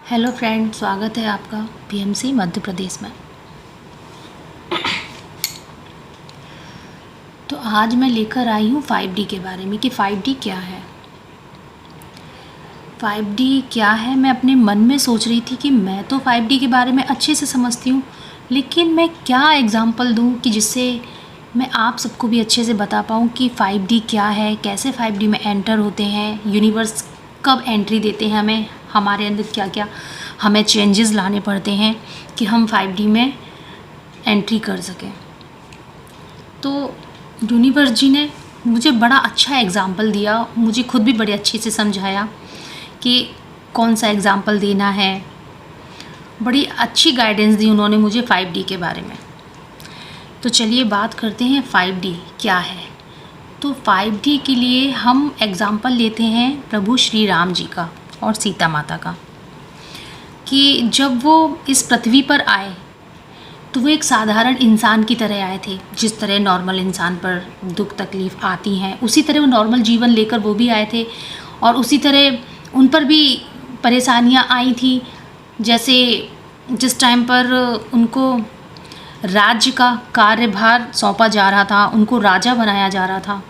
Hello friend, स्वागत है आपका पीएमसी मध्य प्रदेश में। तो आज मैं लेकर आई हूँ 5D के बारे में कि 5D क्या है। 5D क्या है, मैं अपने मन में सोच रही थी कि मैं तो 5D के बारे में अच्छे से समझती हूँ, लेकिन मैं क्या एग्ज़ाम्पल दूँ कि जिससे मैं आप सबको भी अच्छे से बता पाऊँ कि 5D क्या है, कैसे 5D में एंटर होते हैं, यूनिवर्स कब एंट्री देते हैं हमें, हमारे अंदर क्या क्या हमें चेंजेस लाने पड़ते हैं कि हम 5D में एंट्री कर सकें। तो यूनिवर्स जी ने मुझे बड़ा अच्छा एग्ज़ाम्पल दिया, मुझे खुद भी बड़े अच्छे से समझाया कि कौन सा एग्ज़ाम्पल देना है। बड़ी अच्छी गाइडेंस दी उन्होंने मुझे 5D के बारे में। तो चलिए बात करते हैं 5D क्या है। तो 5D के लिए हम एग्ज़ाम्पल लेते हैं प्रभु श्री राम जी का और सीता माता का, कि जब वो इस पृथ्वी पर आए तो वो एक साधारण इंसान की तरह आए थे। जिस तरह नॉर्मल इंसान पर दुख तकलीफ़ आती हैं, उसी तरह वो नॉर्मल जीवन लेकर वो भी आए थे, और उसी तरह उन पर भी परेशानियां आई थी। जैसे जिस टाइम पर उनको राज्य का कार्यभार सौंपा जा रहा था, उनको राजा बनाया जा रहा था,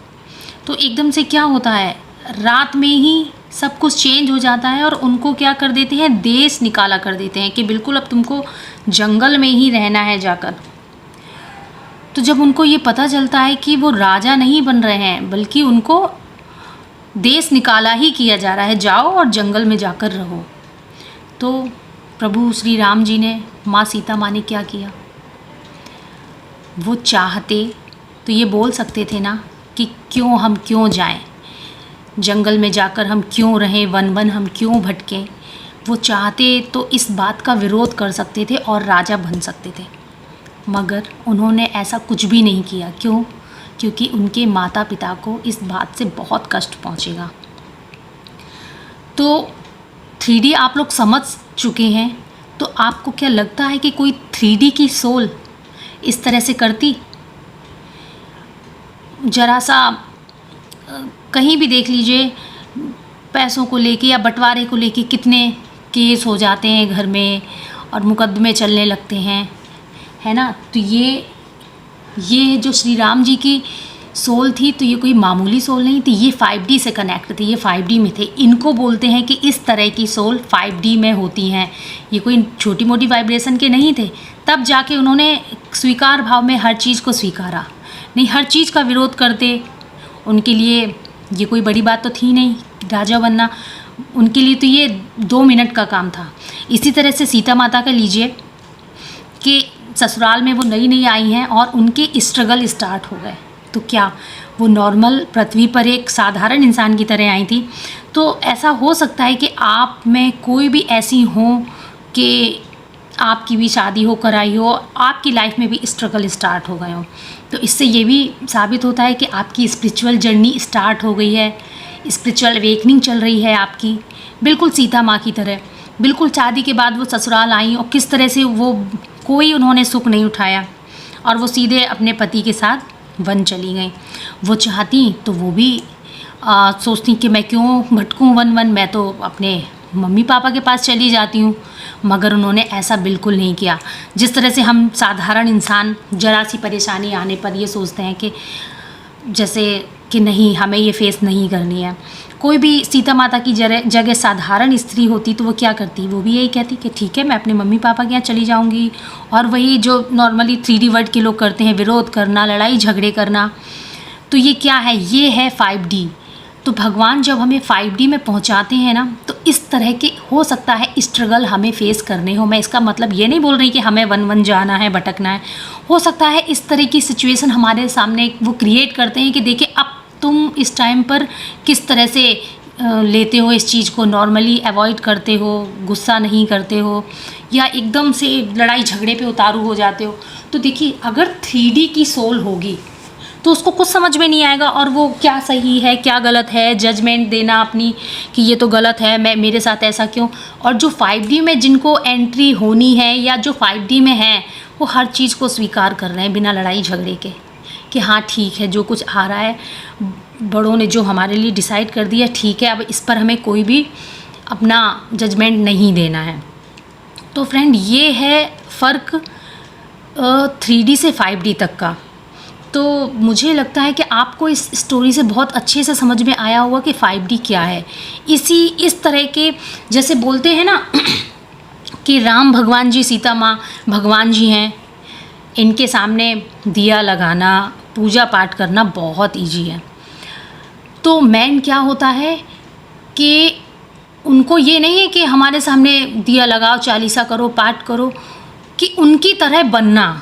तो एकदम से क्या होता है, रात में ही सब कुछ चेंज हो जाता है और उनको क्या कर देते हैं, देश निकाला कर देते हैं कि बिल्कुल अब तुमको जंगल में ही रहना है जाकर। तो जब उनको ये पता चलता है कि वो राजा नहीं बन रहे हैं, बल्कि उनको देश निकाला ही किया जा रहा है, जाओ और जंगल में जाकर रहो, तो प्रभु श्री राम जी ने, माँ सीता माँ ने क्या किया, वो चाहते तो ये बोल सकते थे ना कि हम क्यों जाएं, जंगल में जाकर हम क्यों रहें, वन वन हम क्यों भटकें। वो चाहते तो इस बात का विरोध कर सकते थे और राजा बन सकते थे, मगर उन्होंने ऐसा कुछ भी नहीं किया। क्यों? क्योंकि उनके माता पिता को इस बात से बहुत कष्ट पहुंचेगा। तो 3D आप लोग समझ चुके हैं, तो आपको क्या लगता है कि कोई 3D की सोल इस तरह से करती? जरा सा कहीं भी देख लीजिए, पैसों को लेके या बंटवारे को लेके कितने केस हो जाते हैं घर में और मुकदमे चलने लगते हैं, है ना। तो ये जो श्री राम जी की सोल थी, तो ये कोई मामूली सोल नहीं थी, ये 5D से कनेक्ट थे, ये 5D में थे। इनको बोलते हैं कि इस तरह की सोल 5D में होती हैं। ये कोई छोटी मोटी वाइब्रेशन के नहीं थे। तब जाके उन्होंने स्वीकार भाव में हर चीज़ को स्वीकारा, नहीं हर चीज़ का विरोध करते। उनके लिए ये कोई बड़ी बात तो थी नहीं राजा बनना, उनके लिए तो ये 2 मिनट का काम था। इसी तरह से सीता माता का लीजिए कि ससुराल में वो नई नई आई हैं और उनके स्ट्रगल स्टार्ट हो गए। तो क्या वो नॉर्मल पृथ्वी पर एक साधारण इंसान की तरह आई थी? तो ऐसा हो सकता है कि आप में कोई भी ऐसी हो कि आपकी भी शादी होकर आई हो, आपकी लाइफ में भी स्ट्रगल स्टार्ट हो गए हो। तो इससे ये भी साबित होता है कि आपकी स्पिरिचुअल जर्नी स्टार्ट हो गई है, स्पिरिचुअल अवेकनिंग चल रही है आपकी, बिल्कुल सीता माँ की तरह। बिल्कुल शादी के बाद वो ससुराल आई और किस तरह से वो कोई उन्होंने सुख नहीं उठाया और वो सीधे अपने पति के साथ वन चली गई। वो चाहती तो वो भी सोचती कि मैं क्यों भटकूं वन वन, मैं तो अपने मम्मी पापा के पास चली जाती हूँ, मगर उन्होंने ऐसा बिल्कुल नहीं किया। जिस तरह से हम साधारण इंसान जरा सी परेशानी आने पर ये सोचते हैं कि जैसे कि नहीं, हमें ये फेस नहीं करनी है। कोई भी सीता माता की जगह साधारण स्त्री होती तो वो क्या करती, वो भी यही कहती कि ठीक है मैं अपने मम्मी पापा के यहाँ चली जाऊँगी। और वही जो नॉर्मली 3D वर्ड के लोग करते हैं, विरोध करना, लड़ाई झगड़े करना। तो ये क्या है, ये है 5D। तो भगवान जब हमें 5D में पहुंचाते हैं ना, तो इस तरह के हो सकता है स्ट्रगल हमें फेस करने हो। मैं इसका मतलब ये नहीं बोल रही कि हमें वन वन जाना है, भटकना है। हो सकता है इस तरह की सिचुएशन हमारे सामने वो क्रिएट करते हैं कि देखिए अब तुम इस टाइम पर किस तरह से लेते हो इस चीज़ को, नॉर्मली अवॉइड करते हो, गुस्सा नहीं करते हो, या एकदम से लड़ाई झगड़े पे उतारू हो जाते हो। तो देखिए अगर 3D की सोल होगी तो उसको कुछ समझ में नहीं आएगा, और वो क्या सही है क्या गलत है, जजमेंट देना अपनी कि ये तो गलत है, मैं मेरे साथ ऐसा क्यों। और जो 5D में जिनको एंट्री होनी है या जो 5D में है, वो हर चीज़ को स्वीकार कर रहे हैं बिना लड़ाई झगड़े के, कि हाँ ठीक है जो कुछ आ रहा है, बड़ों ने जो हमारे लिए डिसाइड कर दिया ठीक है, अब इस पर हमें कोई भी अपना जजमेंट नहीं देना है। तो फ्रेंड, ये है फ़र्क 3D से 5D तक का। तो मुझे लगता है कि आपको इस स्टोरी से बहुत अच्छे से समझ में आया होगा कि 5D क्या है। इस तरह के, जैसे बोलते हैं ना कि राम भगवान जी, सीता माँ भगवान जी हैं, इनके सामने दिया लगाना, पूजा पाठ करना बहुत ईजी है। तो मेन क्या होता है कि उनको ये नहीं है कि हमारे सामने दिया लगाओ, चालीसा करो, पाठ करो, कि उनकी तरह बनना।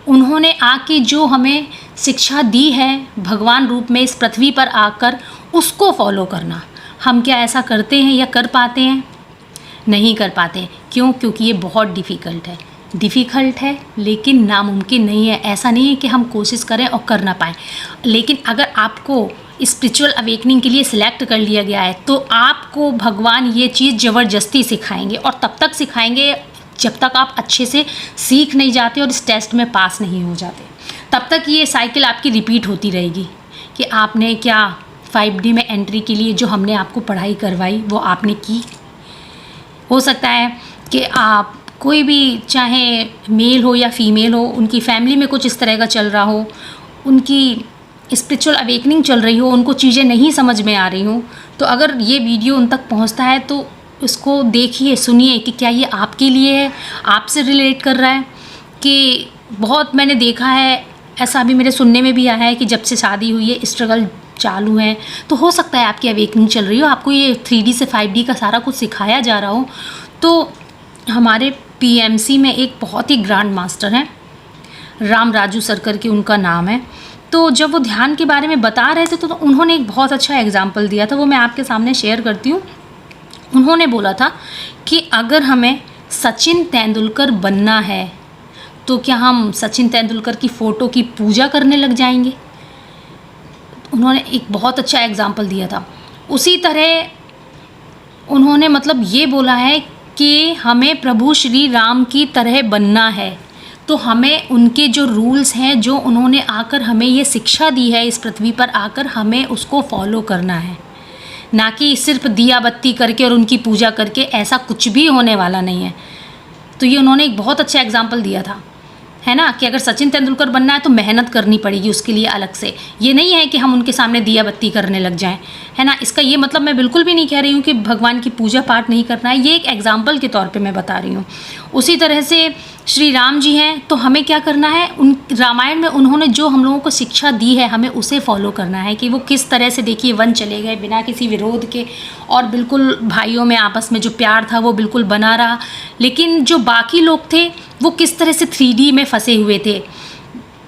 उन्होंने आके जो हमें शिक्षा दी है भगवान रूप में इस पृथ्वी पर आकर, उसको फॉलो करना। हम क्या ऐसा करते हैं या कर पाते हैं? नहीं कर पाते। क्यों? क्योंकि ये बहुत डिफ़िकल्ट है लेकिन नामुमकिन नहीं है। ऐसा नहीं है कि हम कोशिश करें और कर ना पाएँ। लेकिन अगर आपको स्पिरिचुअल अवेकनिंग के लिए सिलेक्ट कर लिया गया है तो आपको भगवान ये चीज़ ज़बरदस्ती सिखाएंगे, और तब तक सिखाएंगे जब तक आप अच्छे से सीख नहीं जाते और इस टेस्ट में पास नहीं हो जाते। तब तक ये साइकिल आपकी रिपीट होती रहेगी कि आपने क्या 5D में एंट्री के लिए जो हमने आपको पढ़ाई करवाई वो आपने की। हो सकता है कि आप कोई भी, चाहे मेल हो या फीमेल हो, उनकी फैमिली में कुछ इस तरह का चल रहा हो, उनकी स्पिरिचुअल अवेकनिंग चल रही हो, उनको चीज़ें नहीं समझ में आ रही हों, तो अगर ये वीडियो उन तक पहुंचता है तो उसको देखिए, सुनिए कि क्या ये आपके लिए है, आपसे रिलेट कर रहा है। कि बहुत मैंने देखा है, ऐसा भी मेरे सुनने में भी आया है कि जब से शादी हुई है स्ट्रगल चालू है। तो हो सकता है आपकी अवेकनिंग चल रही हो, आपको ये 3D से 5D का सारा कुछ सिखाया जा रहा हो। तो हमारे PMC में एक बहुत ही ग्रैंड मास्टर हैं, राम राजू सर करके उनका नाम है। तो जब वो ध्यान के बारे में बता रहे थे तो उन्होंने एक बहुत अच्छा एग्जाम्पल दिया था, वो मैं आपके सामने शेयर करती हूँ। उन्होंने बोला था कि अगर हमें सचिन तेंदुलकर बनना है तो क्या हम सचिन तेंदुलकर की फ़ोटो की पूजा करने लग जाएंगे? उन्होंने एक बहुत अच्छा एग्जाम्पल दिया था। उसी तरह उन्होंने मतलब ये बोला है कि हमें प्रभु श्री राम की तरह बनना है, तो हमें उनके जो रूल्स हैं, जो उन्होंने आकर हमें ये शिक्षा दी है इस पृथ्वी पर आकर, हमें उसको फॉलो करना है। ना कि सिर्फ दिया बत्ती करके और उनकी पूजा करके, ऐसा कुछ भी होने वाला नहीं है। तो ये उन्होंने एक बहुत अच्छा एग्जाम्पल दिया था, है ना, कि अगर सचिन तेंदुलकर बनना है तो मेहनत करनी पड़ेगी उसके लिए अलग से। ये नहीं है कि हम उनके सामने दिया बत्ती करने लग जाएं, है ना। इसका ये मतलब मैं बिल्कुल भी नहीं कह रही हूँ कि भगवान की पूजा पाठ नहीं करना है, ये एक एग्जाम्पल के तौर पे मैं बता रही हूँ। उसी तरह से श्री राम जी हैं, तो हमें क्या करना है, उन रामायण में उन्होंने जो हम लोगों को शिक्षा दी है हमें उसे फॉलो करना है। कि वो किस तरह से, देखिए, वन चले गए बिना किसी विरोध के, और बिल्कुल भाइयों में आपस में जो प्यार था वो बिल्कुल बना रहा। लेकिन जो बाकी लोग थे वो किस तरह से 3D में फंसे हुए थे,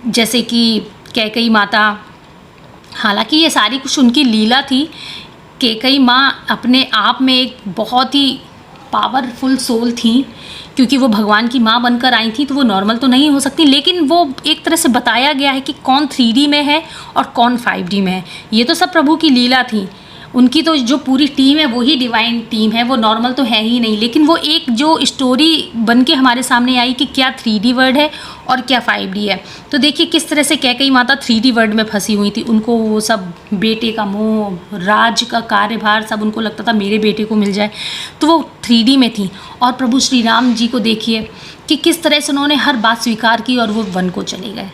जैसे कि कैकई माता। हालांकि ये सारी कुछ उनकी लीला थी। कैकई माँ अपने आप में एक बहुत ही पावरफुल सोल थी, क्योंकि वो भगवान की माँ बनकर आई थी, तो वो नॉर्मल तो नहीं हो सकती। लेकिन वो एक तरह से बताया गया है कि कौन 3D में है और कौन 5D में है। ये तो सब प्रभु की लीला थी। उनकी तो जो पूरी टीम है वो ही डिवाइन टीम है, वो नॉर्मल तो है ही नहीं। लेकिन वो एक जो स्टोरी बन के हमारे सामने आई कि क्या 3D वर्ड है और क्या 5D है। तो देखिए किस तरह से कैकई माता 3D वर्ड में फंसी हुई थी। उनको वो सब बेटे का मोह, राज का कार्यभार, सब उनको लगता था मेरे बेटे को मिल जाए, तो वो 3D में थी। और प्रभु श्री राम जी को देखिए कि किस तरह से उन्होंने हर बात स्वीकार की और वो वन को चले गए।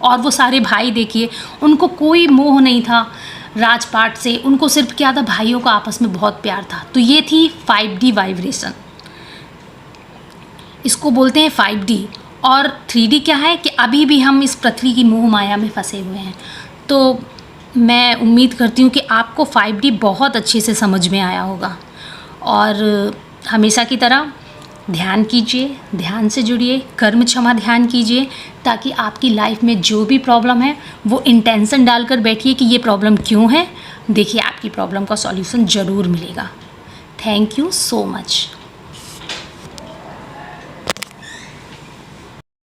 और वो सारे भाई देखिए, उनको कोई मोह नहीं था राजपाट से, उनको सिर्फ क्या था, भाइयों का आपस में बहुत प्यार था। तो ये थी 5D वाइब्रेशन, इसको बोलते हैं 5D। और 3D क्या है कि अभी भी हम इस पृथ्वी की मोह माया में फंसे हुए हैं। तो मैं उम्मीद करती हूँ कि आपको 5D बहुत अच्छे से समझ में आया होगा। और हमेशा की तरह ध्यान कीजिए, ध्यान से जुड़िए, कर्म क्षमा ध्यान कीजिए, ताकि आपकी लाइफ में जो भी प्रॉब्लम है वो इंटेंशन डालकर बैठिए कि ये प्रॉब्लम क्यों है। देखिए आपकी प्रॉब्लम का सॉल्यूशन ज़रूर मिलेगा। Thank you so much.